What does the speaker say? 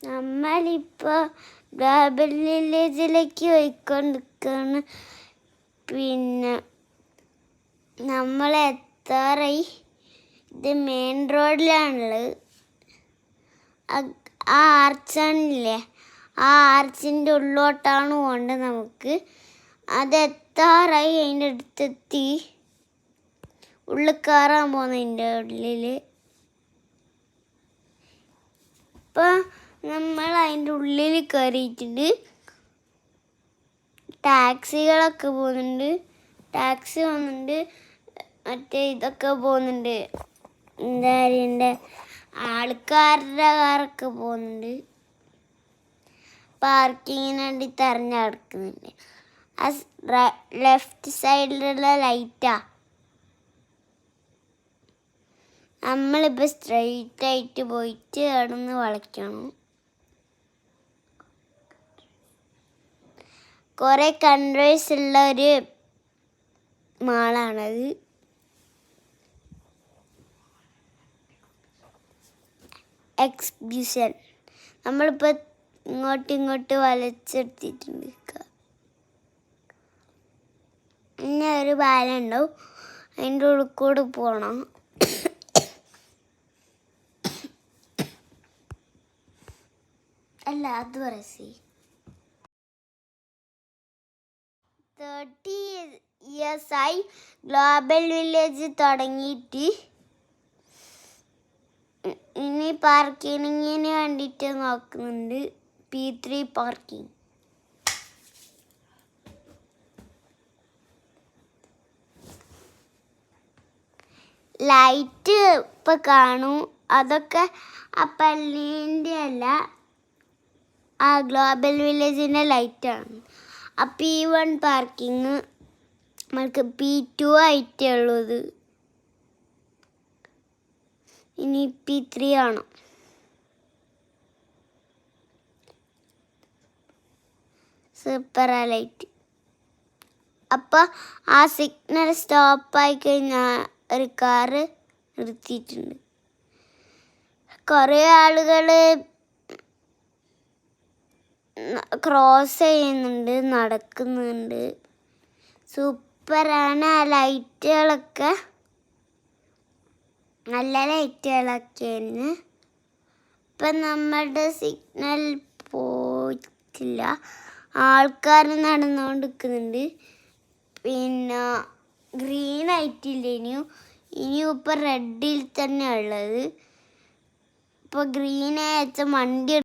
നമ്മളിപ്പോൾ ഗ്ലോബൽ വില്ലേജിലേക്ക് പോയിക്കൊണ്ടിരിക്കുകയാണ്. പിന്നെ നമ്മൾ എത്താറായി. ഇത് മെയിൻ റോഡിലാണുള്ളത്. ആ ആർച്ചാണില്ലേ, ആ ആർച്ചിൻ്റെ ഉള്ളോട്ടാണ് പോകേണ്ടത്. നമുക്ക് അതെത്താറായി. അതിൻ്റെ അടുത്തെത്തി. ഉള്ളിൽ കയറാൻ പോകുന്നതിൻ്റെ ഉള്ളിൽ. ഇപ്പം നമ്മൾ അതിൻ്റെ ഉള്ളിൽ കയറിയിട്ടുണ്ട്. ടാക്സികളൊക്കെ പോകുന്നുണ്ട്. ടാക്സി പോകുന്നുണ്ട്. മറ്റേ ഇതൊക്കെ പോകുന്നുണ്ട്. എന്താ പറയുക, ആൾക്കാരുടെ കാറൊക്കെ പോകുന്നുണ്ട്. പാർക്കിങ്ങിന് വേണ്ടി തെരഞ്ഞു കിടക്കുന്നുണ്ട്. ആ ലെഫ്റ്റ് സൈഡിലുള്ള ലൈറ്റാ. നമ്മളിപ്പോൾ സ്ട്രെയിറ്റ് ആയിട്ട് പോയിട്ട് അവിടെ നിന്ന് വളയ്ക്കണം. കുറേ കൺട്രീസ് ഉള്ള ഒരു മാളാണത്. എക്സിബിഷൻ. നമ്മളിപ്പോൾ ഇങ്ങോട്ട് വലിച്ചെടുത്തിട്ടുണ്ട്. പിന്നെ ഒരു പാലം ഉണ്ടാവും, അതിൻ്റെ ഉള്ളിൽ കൂടെ പോകണം. അല്ല, അത് പറയ്. 30 years ആയി ഗ്ലോബൽ വില്ലേജ് തുടങ്ങിയിട്ട്. ഇനി പാർക്കിങ്ങിന് വേണ്ടിയിട്ട് നോക്കുന്നുണ്ട്. P3 parking. ലൈറ്റ് ഇപ്പം കാണും. അതൊക്കെ ആ പള്ളീൻ്റെ അല്ല, ആ ഗ്ലോബൽ വില്ലേജിൻ്റെ ലൈറ്റാണ്. ആ P1 പാർക്കിങ് നമുക്ക് P2 ആയിട്ടേ ഉള്ളത്. ഇനി P3 ആണ്. സൂപ്പറാ ലൈറ്റ്. അപ്പോൾ ആ സിഗ്നൽ സ്റ്റോപ്പായി കഴിഞ്ഞാൽ ഒരു കാറ് നിർത്തിയിട്ടുണ്ട്. കുറേ ആളുകൾ ക്രോസ് ചെയ്യുന്നുണ്ട്, നടക്കുന്നുണ്ട്. സൂപ്പറാണ്. ആ ലൈറ്റുകളൊക്കെ നല്ല ലൈറ്റുകളൊക്കെയാണ്. ഇപ്പം നമ്മുടെ സിഗ്നൽ പോയിട്ടില്ല. ആൾക്കാർ നടന്നുകൊണ്ട് നിൽക്കുന്നുണ്ട്. പിന്നെ ഗ്രീൻ ആയിട്ടില്ല. ഇനിയും ഇപ്പം റെഡിൽ തന്നെ ഉള്ളത്. ഇപ്പോൾ ഗ്രീൻ ആയ വണ്ടി